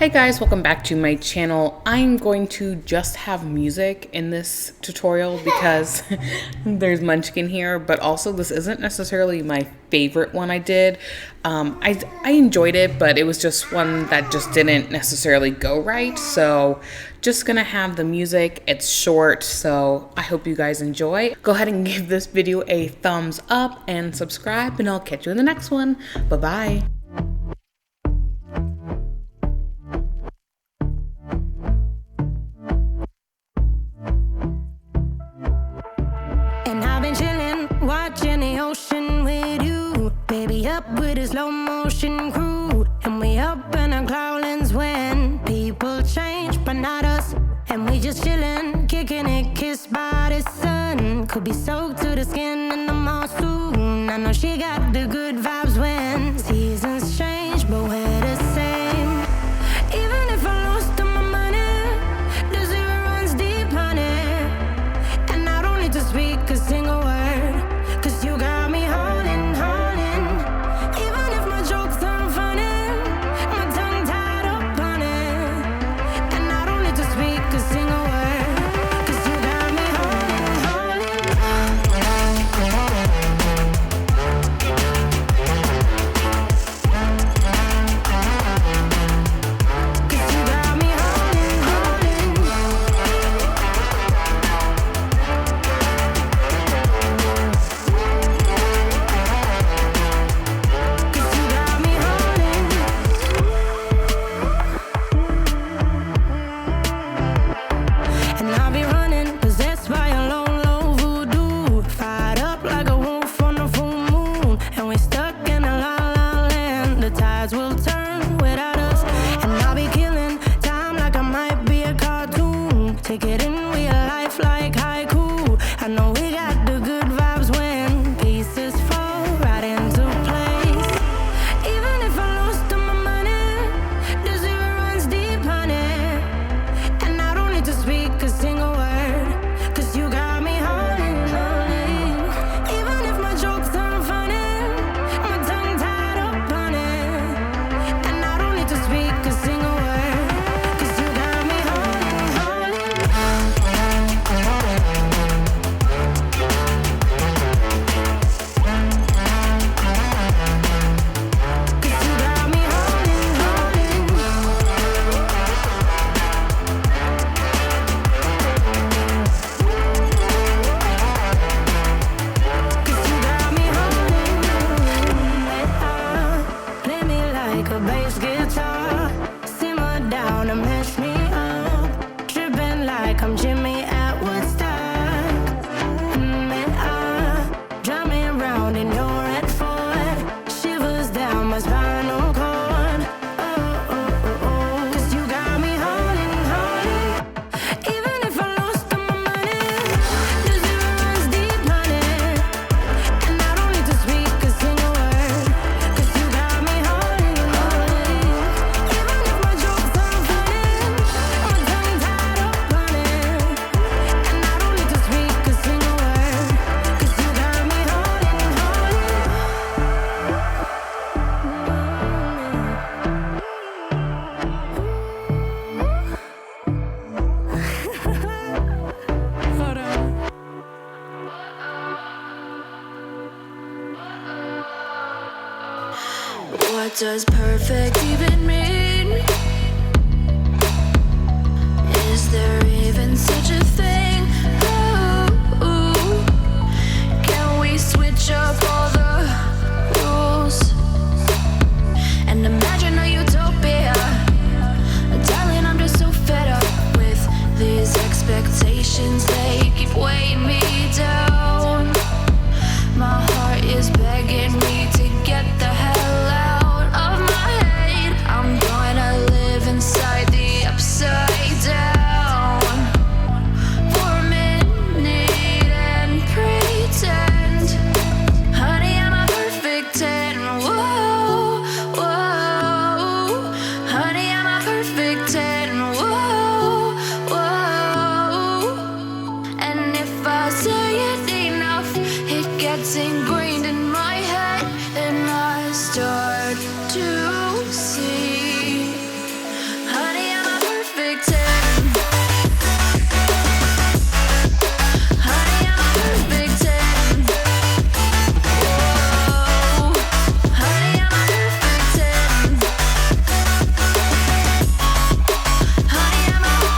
Hey guys, welcome back to my channel. I'm going to just have music in this tutorial because there's Munchkin here, but also this isn't necessarily my favorite one I did. I enjoyed it, but it was just one that just didn't necessarily go right. So just gonna have the music. It's short, so I hope you guys enjoy. Go ahead and give this video a thumbs up and subscribe, and I'll catch you in the next one. Bye-bye. Watching the ocean with you, baby, up with a slow motion crew. And we up in our clouds when people change, but not us. And we just chillin', kicking it, kissed by the sun. Could be soaked to the skin in the mall soon. I know she got the good vibes when seasons change, but we're the same. Even if I lost all my money, the zero runs deep, honey. And I don't need to speak a single word. You got me holding, holding. Even if my jokes aren't funny, my tongue tied up on it. And I don't need to speak a single word, 'cause you got me holding, holding. 'Cause you got me holding, holding. Take it in real life like haiku. I know we got the good vibes when pieces fall right into place. Even if I lost all my money, the zero runs deep, honey. And I don't need to speak a single word, 'cause you got me holding, holding. Even if my jokes aren't funny, my tongue tied up on it. And I don't need to speak a single word, 'cause you got me holding, holding. A bass guitar, simmer down and mess me up, tripping like I'm Jimmy at Woodstock. Drive me around in your red Ford, shivers down my spinal cord. Oh, 'cause you got me holding, holding. Even if I lost all my money, the zero runs deep, honey. And I don't need to speak a single word, 'cause you got me holding. Even if my jokes aren't funny, my tongue tied up on it. And I don't need to speak a single word, 'cause you got me holding, holding. Hold on. What does perfect even mean? Is there even such a thing?